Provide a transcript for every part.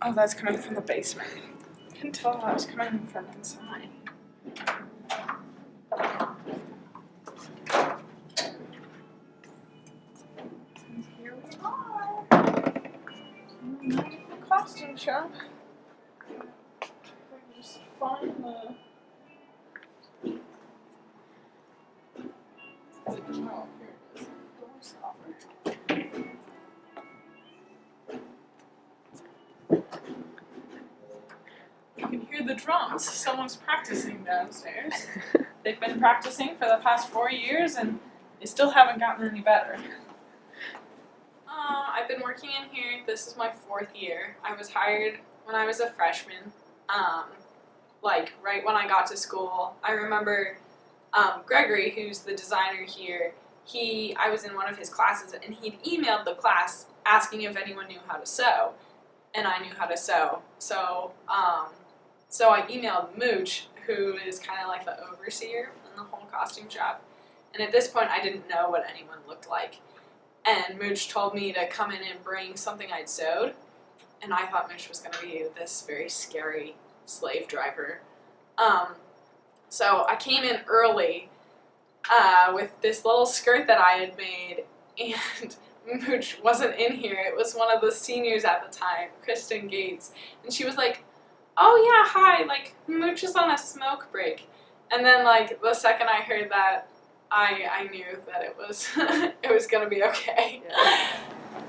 Oh, that's coming from the basement. I can tell that was coming from inside. And here we are. Magical costume shop. Just find the. Oh, here it is. Door stopper. You can hear the drums. Someone's practicing downstairs. They've been practicing for the past 4 years and they still haven't gotten any better. I've been working in here. This is my 4th year. I was hired when I was a freshman. Like right when I got to school. I remember Gregory, who's the designer here, I was in one of his classes and he'd emailed the class asking if anyone knew how to sew. And I knew how to sew. So I emailed Mooch, who is kind of like the overseer in the whole costume shop. And at this point, I didn't know what anyone looked like. And Mooch told me to come in and bring something I'd sewed. And I thought Mooch was going to be this very scary slave driver. So I came in early with this little skirt that I had made, and Mooch wasn't in here. It was one of the seniors at the time, Kristen Gates, and she was like, "Oh yeah, hi, like Mooch is on a smoke break." And then like the second I heard that, I knew that it was it was gonna be okay. Yeah.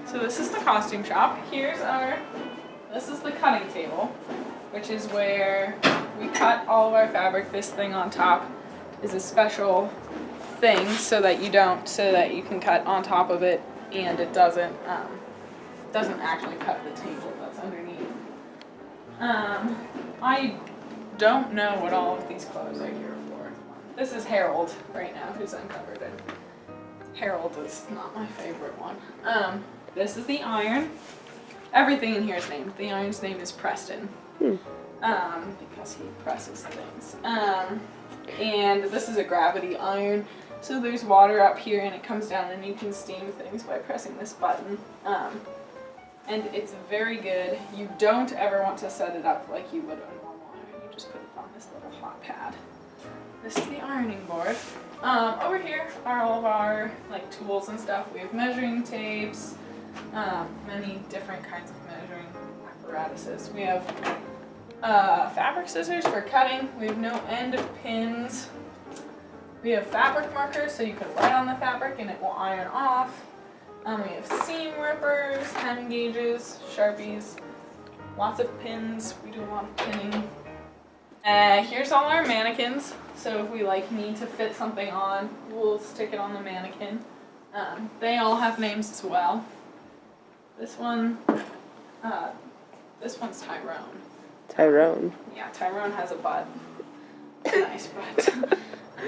So this is the costume shop. This is the cutting table, which is where we cut all of our fabric. This thing on top is a special thing so that you can cut on top of it and it doesn't actually cut the table that's underneath. I don't know what all of these clothes are here for. This is Harold right now, who's uncovered it. Harold is not my favorite one. This is the iron. Everything in here is named. The iron's name is Preston. Because he presses things. And this is a gravity iron. So there's water up here and it comes down and you can steam things by pressing this button. And it's very good. You don't ever want to set it up like you would a normal iron. You just put it on this little hot pad. This is the ironing board. Over here are all of our like tools and stuff. We have measuring tapes, many different kinds of measuring apparatuses. We have fabric scissors for cutting. We have no end of pins. We have fabric markers, so you can write on the fabric and it will iron off. We have seam rippers, hem gauges, Sharpies, lots of pins. We do a lot of pinning. Here's all our mannequins. So if we like need to fit something on, we'll stick it on the mannequin. They all have names as well. This one's Tyrone. Tyrone. Yeah, Tyrone has a butt. A nice butt.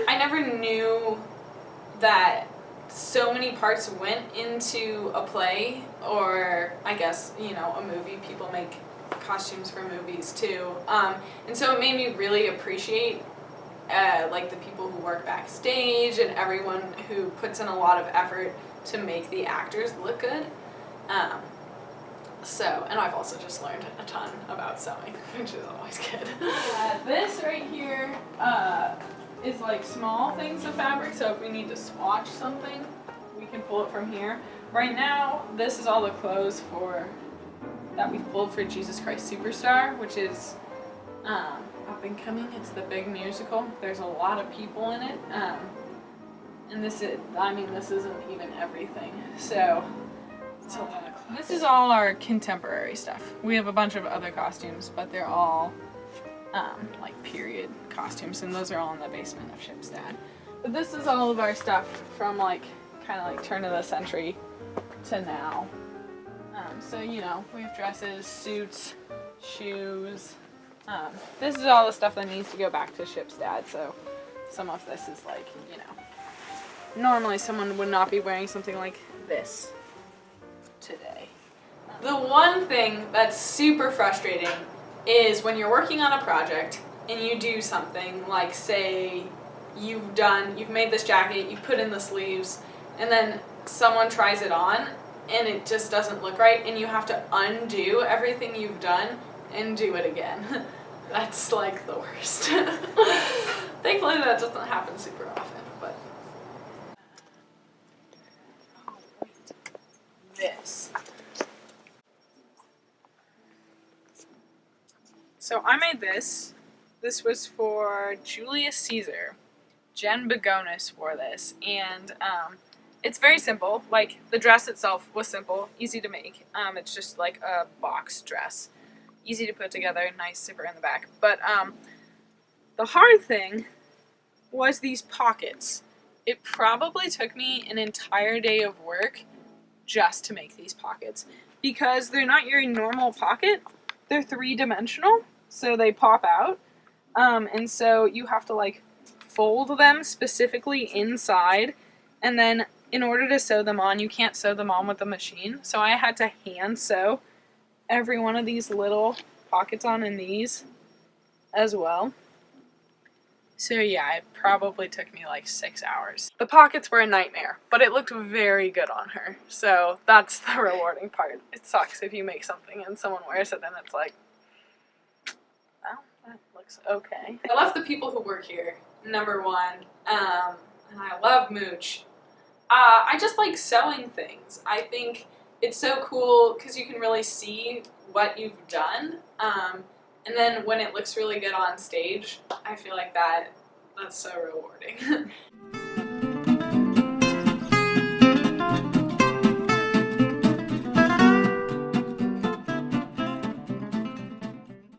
I never knew that so many parts went into a play, or I guess, a movie. People make costumes for movies too. And so it made me really appreciate like the people who work backstage and everyone who puts in a lot of effort to make the actors look good. And I've also just learned a ton about sewing, which is always good. This right here is like small things of fabric, so if we need to swatch something, we can pull it from here. Right now, this is all the clothes that we've pulled for Jesus Christ Superstar, which is up and coming. It's the big musical. There's a lot of people in it, and this isn't even everything. So it's a lot of clothes. This is all our contemporary stuff. We have a bunch of other costumes, but they're all like period costumes, and those are all in the basement of Shipstad. But this is all of our stuff from kind of like turn of the century to now. So we have dresses, suits, shoes. This is all the stuff that needs to go back to Shipstad. So some of this is normally someone would not be wearing something like this today. The one thing that's super frustrating is when you're working on a project and you do something like, say, you've made this jacket, you put in the sleeves, and then someone tries it on and it just doesn't look right, and you have to undo everything you've done and do it again. That's like the worst. Thankfully that doesn't happen super often, but this. So I made this. This was for Julius Caesar. Jen Begonis wore this, and it's very simple. Like, the dress itself was simple, easy to make. It's just like a box dress. Easy to put together, nice zipper in the back. But the hard thing was these pockets. It probably took me an entire day of work just to make these pockets, because they're not your normal pocket. They're three-dimensional, so they pop out. And so you have to like fold them specifically inside, and then in order to sew them on, you can't sew them on with the machine. So I had to hand sew every one of these little pockets on in these as well. So yeah, it probably took me like 6 hours. The pockets were a nightmare, but it looked very good on her. So that's the rewarding part. It sucks if you make something and someone wears it and it's like, oh, that looks okay. I love the people who work here, number one, and I love Mooch. I just like sewing things. I think it's so cool because you can really see what you've done. And then when it looks really good on stage, I feel like that's so rewarding.